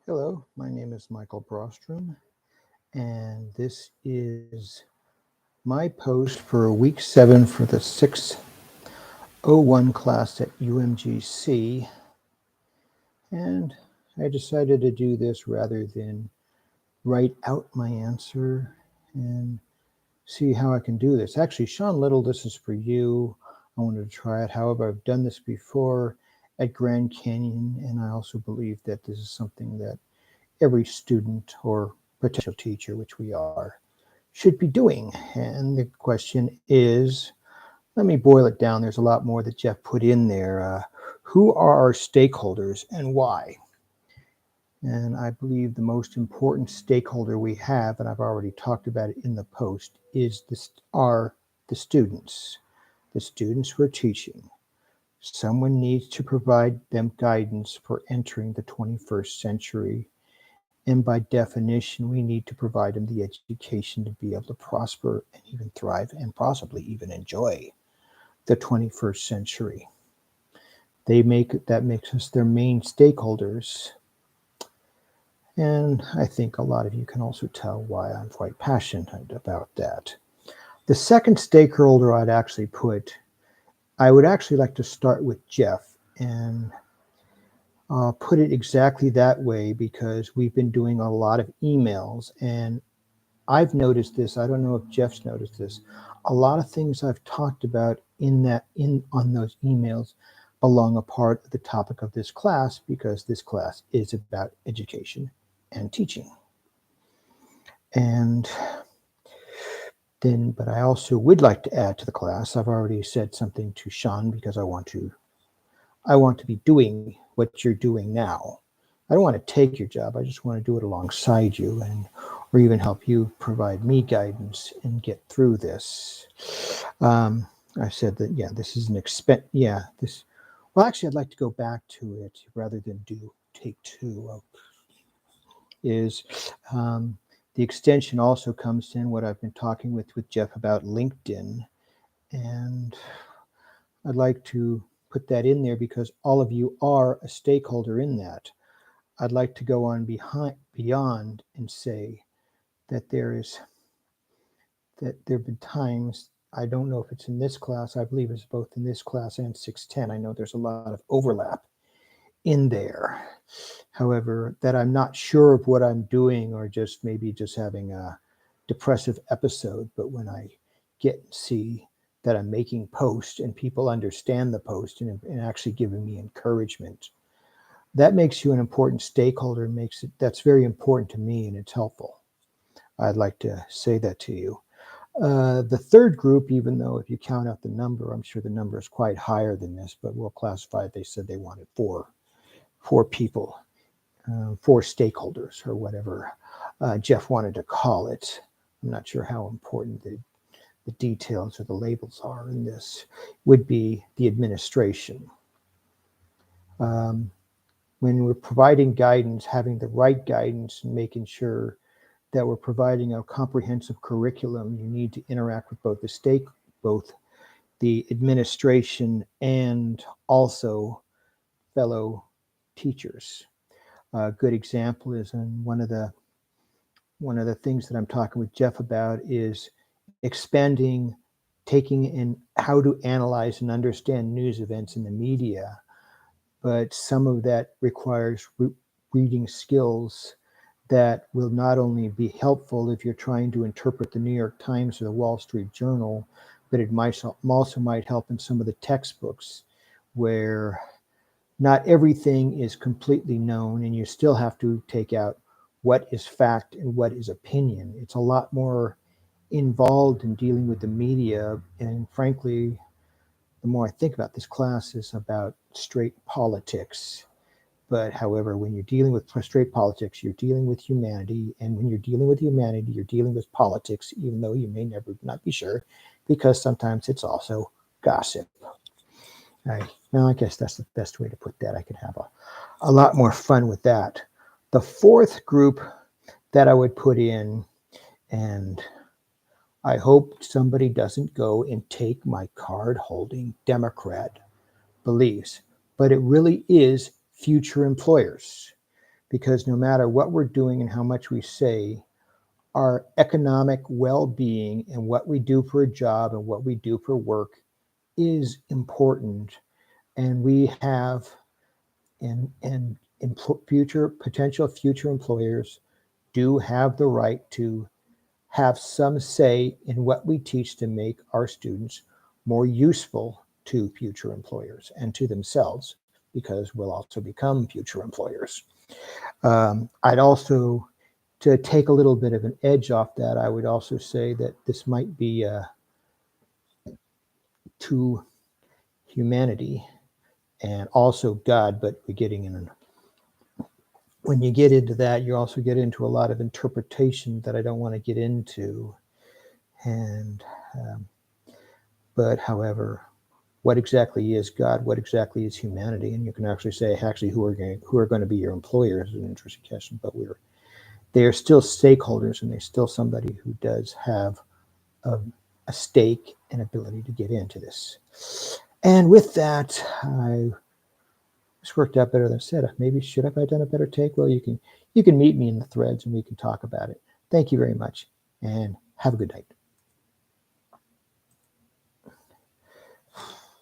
Hello, my name is Michael Brostrom, and this is my post for week 7 for the 601 class at UMGC. And I decided to do this rather than write out my answer and see how I can do this. Actually, Sean Little, this is for you. I wanted to try it. However, I've done this before at Grand Canyon, and I also believe that this is something that every student or potential teacher, which we are, should be doing. And the question is, let me boil it down. There's a lot more that Jeff put in there. Who are our stakeholders and why? And I believe the most important stakeholder we have, and I've already talked about it in the post, are the students we're teaching. Someone needs to provide them guidance for entering the 21st century. And by definition, we need to provide them the education to be able to prosper and even thrive and possibly even enjoy the 21st century. That makes us their main stakeholders. And I think a lot of you can also tell why I'm quite passionate about that. The second stakeholder I would actually like to start with Jeff, and I'll put it exactly that way because we've been doing a lot of emails, and I've noticed this. I don't know if Jeff's noticed this. A lot of things I've talked about on those emails belong a part of the topic of this class because this class is about education and teaching. But I also would like to add to the class. I've already said something to Sean because I want to be doing what you're doing now. I don't want to take your job. I just want to do it alongside you or even help you provide me guidance and get through this. I said that, this is an expense. Well, actually, I'd like to go back to it rather than do take two. The extension also comes in what I've been talking with Jeff about LinkedIn. And I'd like to put that in there because all of you are a stakeholder in that. I'd like to go on beyond and say that there have been times, I don't know if it's in this class, I believe it's both in this class and 610. I know there's a lot of overlap in there. However, that I'm not sure of what I'm doing or just having a depressive episode. But when I see that I'm making posts and people understand the post and actually giving me encouragement, that makes you an important stakeholder. That's very important to me, and it's helpful. I'd like to say that to you. The third group, even though if you count out the number, I'm sure the number is quite higher than this, but we'll classify it. They said they wanted four people, 4 stakeholders, or whatever Jeff wanted to call it. I'm not sure how important the details or the labels are in this. Would be the administration. When we're providing guidance, having the right guidance and making sure that we're providing a comprehensive curriculum, you need to interact with both the administration and also fellow teachers. A good example is, and one of the things that I'm talking with Jeff about is expanding, taking in how to analyze and understand news events in the media. But some of that requires reading skills that will not only be helpful if you're trying to interpret the New York Times or the Wall Street Journal, but it also might help in some of the textbooks where not everything is completely known, and you still have to take out what is fact and what is opinion. It's a lot more involved in dealing with the media, and frankly, the more I think about this class is about straight politics. But however, when you're dealing with straight politics, you're dealing with humanity, and when you're dealing with humanity, you're dealing with politics, even though you may never not be sure, because sometimes it's also gossip. I guess that's the best way to put that. I could have a lot more fun with that. The fourth group that I would put in, and I hope somebody doesn't go and take my card-holding Democrat beliefs, but it really is future employers. because no matter what we're doing and how much we say, our economic well-being and what we do for a job and what we do for work is important. And we have, and potential future employers do have the right to have some say in what we teach to make our students more useful to future employers and to themselves, because we'll also become future employers. I'd also, to take a little bit of an edge off that, I would also say that this might be to humanity and also God, but we're getting in. When you get into that, you also get into a lot of interpretation that I don't want to get into. And but however, what exactly is God? What exactly is humanity? And you can actually say, who are going to be your employers is an interesting question. But they are still stakeholders, and they're still somebody who does have a stake and ability to get into this. And with that, this worked out better than I said. Maybe should have I done a better take? Well, you can meet me in the threads and we can talk about it. Thank you very much, and have a good night.